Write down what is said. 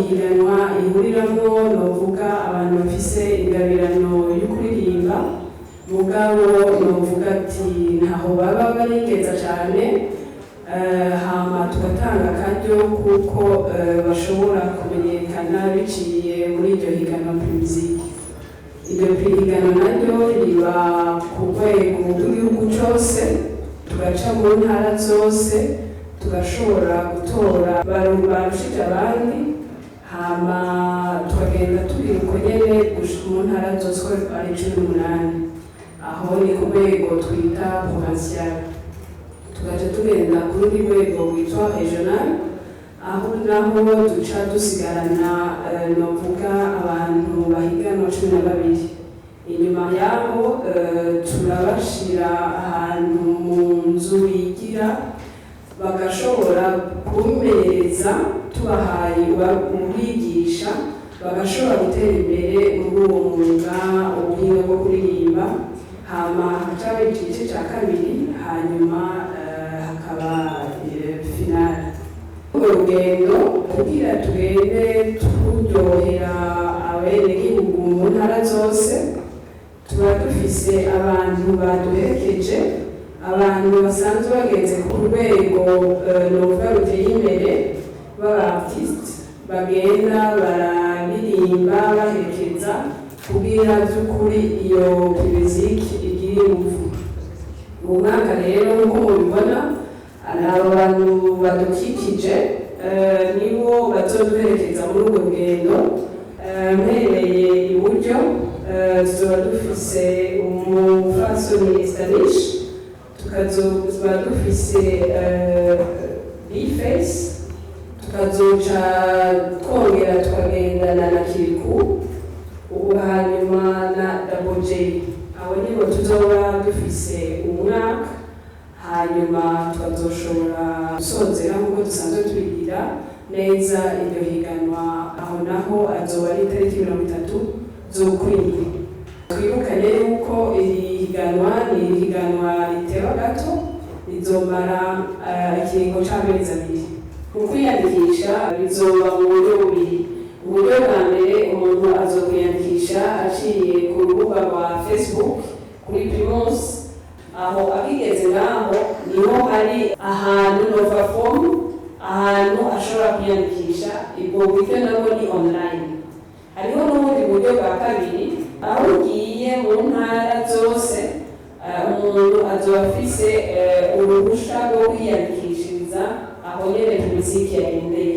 ihiganwa ihuriramwo novuga abantu bafise ingabirano yo kuririmba mugabo novuga ati ntaho baba barigeza cyane hama tugatanga akaryo kuko bashobora kumenyekana biciye muri iryo higanwa Primusike. Iryo higanwa naryo riba ku rwego rw'igihugu cyose, tugaca mu ntara zose tugashobora gutora barushije abandi, hama tukagenda tugira uko nyene mu ntara zose ko ari 18. Aho ni ku rwego twita provincial. Tugaca tugenda ku rundi rwego rwitwa regional, aho naho duca dusigarana novuga abantu bahiganwa 12. Inyuma yaho turabashira ahantu mu nzu bigira bagashobora kubimenyereza, tubahaye ubigisha bagashobora gutera imbere muri uwo mwuga ubuhinga bwo kuririmba. Hama hacaba igice cya kabiri, hanyuma hakaba finale. Urwo rugendo kugira tugende turyohera abenegihugu mu ntara zose, tuba dufise abantu baduherekeje, abantu basanzwe bageze ku rwego novuga ruteye imbere b'aba-artiste bagenda bararirimba baherekeza kugira by'ukuri iyo Primusike igira ingufu. Mu mwaka rero nk'uko mubibona abo bantu badukikije nibo bazoduherekeza muri urwo rugendo. Mpereye iburyo tuzoba dufise umufasoni Stanish, tukazoba dufise Bface, tukazoca twongera tukagendana na Kiriku, ubu hanyuma na Double J. Abo nibo tuzoba dufise umwaka, hanyuma tukazoshobora gusozera nk'uko dusanzwe tubigira neza iryo higanwa. Aho naho azoba ari itariki 30 z'ukwindwi. Twibukanye yuko iri higanwa ni higanwa ritewe gato, rizomara ikiringo c'amezi 2. Mu kwiyandikisha bizoba mu buryo bubiri. Uburyo bwa mbere umuntu azokwiyandikisha aciye ku rubuga rwa Facebook kuri Primus. Aho abigeze ngaho niho hari ahantu nova form, ahantu ashobora kwiyandikisha. Ubwo buryo nabwo ni online. Hariho n'ubundi buryo bwa kabiri, aho ugiye mu ntara zose umuntu azoba afise uruhusha rwo kwiyandikishiriza aho nyene Primusike yagendeye.